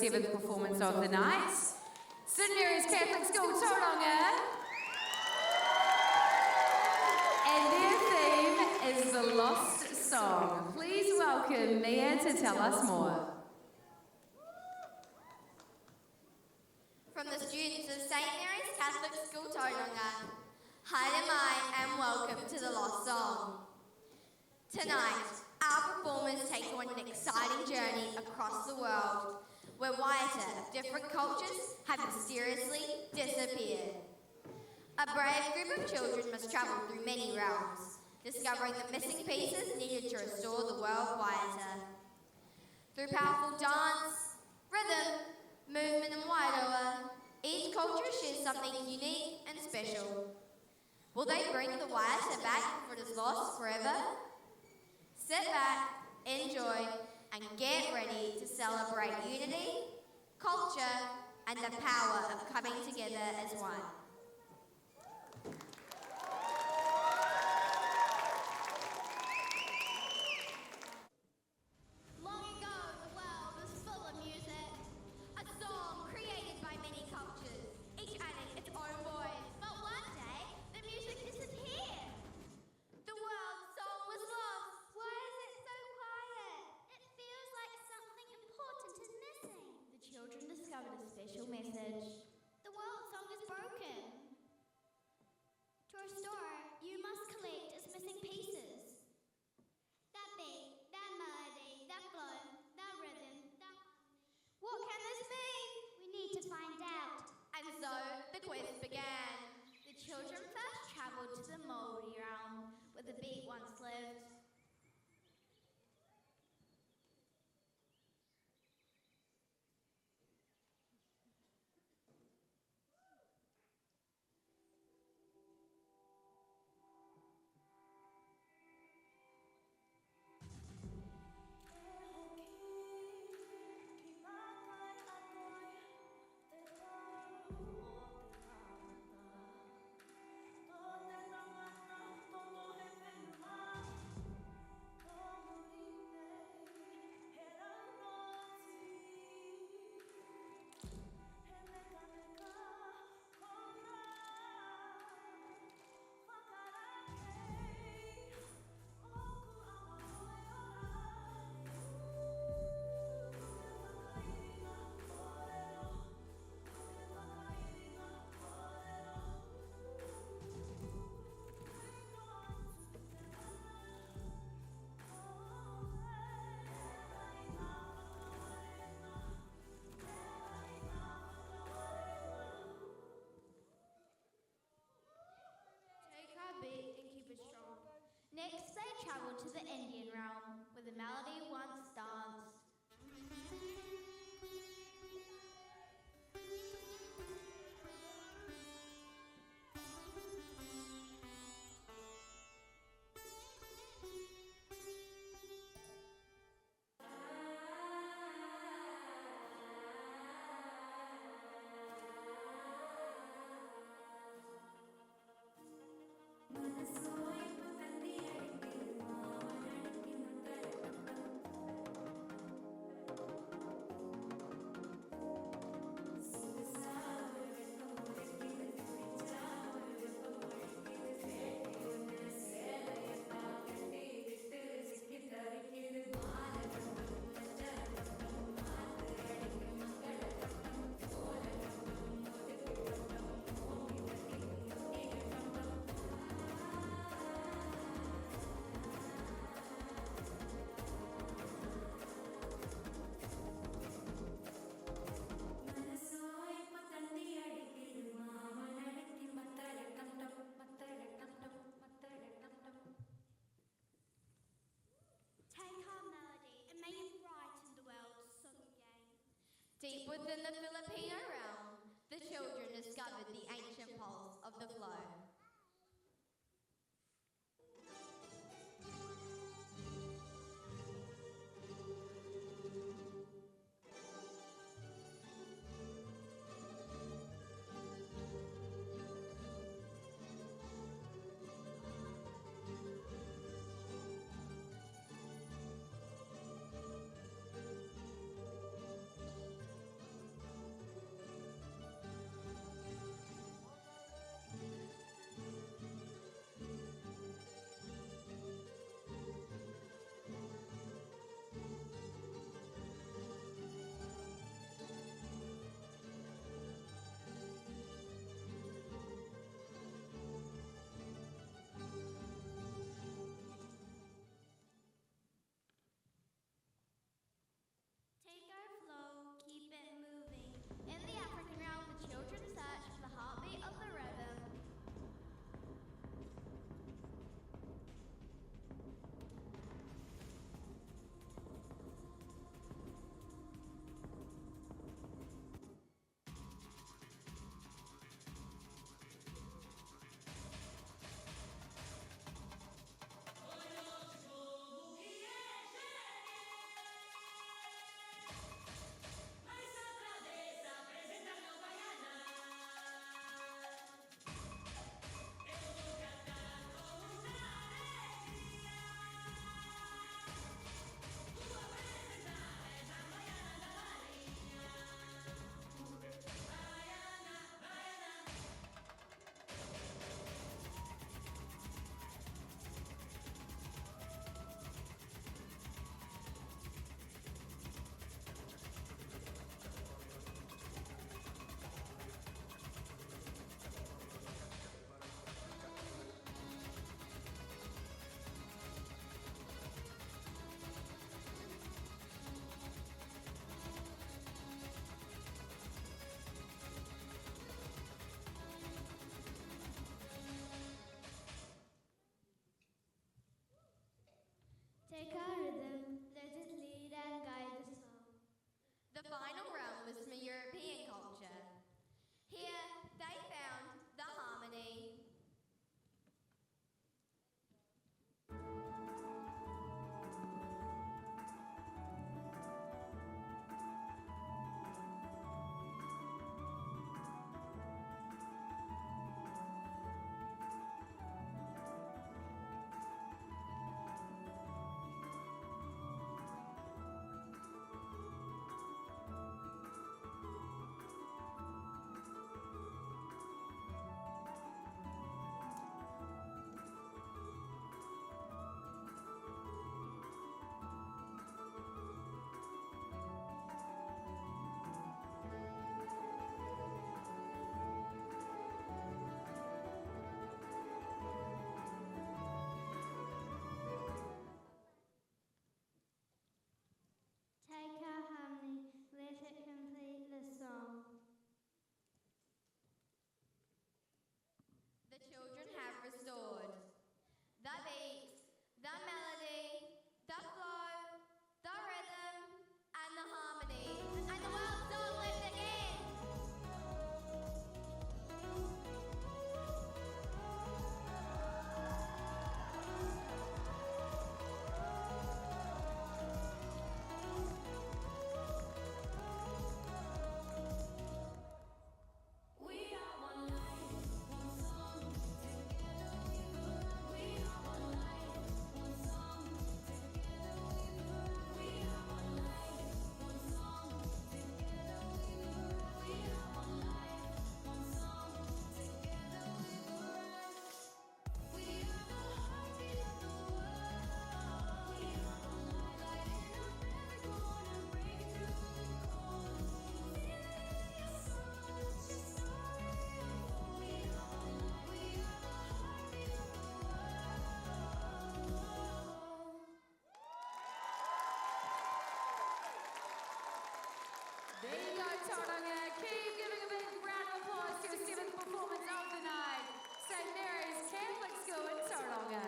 7th performance of the night. St Mary's Catholic School Tauranga. And their theme is the Lost Song. Please welcome Mia to tell us more. From the students of St Mary's Catholic School Tauranga, haere mai and welcome to the Lost Song. Tonight, our performers take you on an exciting journey across the world where waiata of different cultures have mysteriously disappeared. A brave group of children must travel through many realms, discovering the missing pieces needed to restore the World Waiata. Through powerful dance, rhythm, movement and wairua, each culture shares something unique and special. Will they bring the waiata back before it is lost forever? Sit back, enjoy, and get ready to celebrate unity, culture, and the power of coming together as one. Long ago, the world was full of music, a song created by many cultures, each adding its own voice. But one day, the music disappeared. The world's song was lost. Why is it so quiet? It feels like something important is missing. The children discovered a special message. The world's song is broken. To restore it, you must collect its missing pieces. That beat, that melody, that flow, that rhythm, that... What can this mean? We need to find out. And so, the quest began. The children first travelled to the Māori realm, where the beat once lived. Next, they travelled to the Indian realm, where the melody once danced. Deep within the Filipino realm, the children discovered the ancient pulse of the flow. final realm was from European culture. Here, they found the harmony. Take our harmony, let it complete the song. The children have restored the beat, the melody, the flow, the rhythm, and the harmony. And the world song lived again. We are one life, one song, together we belong. We are one life, one song, together we belong. We are one life, one song, together we belong. We are one life, one song, together we belong. We are the heartbeat of the world. We are one life, lighting up every corner, breaking through the cold. Feel it in your soul, let your story unfold. We are one life, we are the heartbeat of the world. There you go, Tauranga. Keep giving a big round of applause to your seventh performance of the night, St. Mary's Catholic School in Tauranga.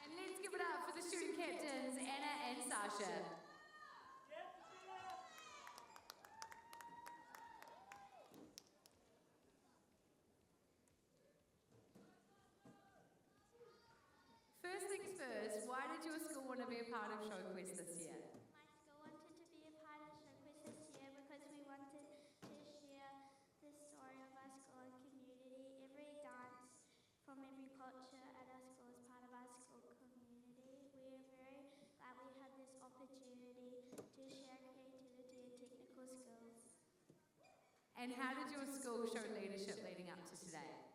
And let's give it up for the student captains, Anna and Sasha. First things first, why did your school want to be a part of Showquest this year? My school wanted to be a part of Showquest this year because we wanted to share the story of our school and community. Every dance from every culture at our school is part of our school community. We are very glad we had this opportunity to share creativity and technical skills. And how did your school show leadership leading up to today?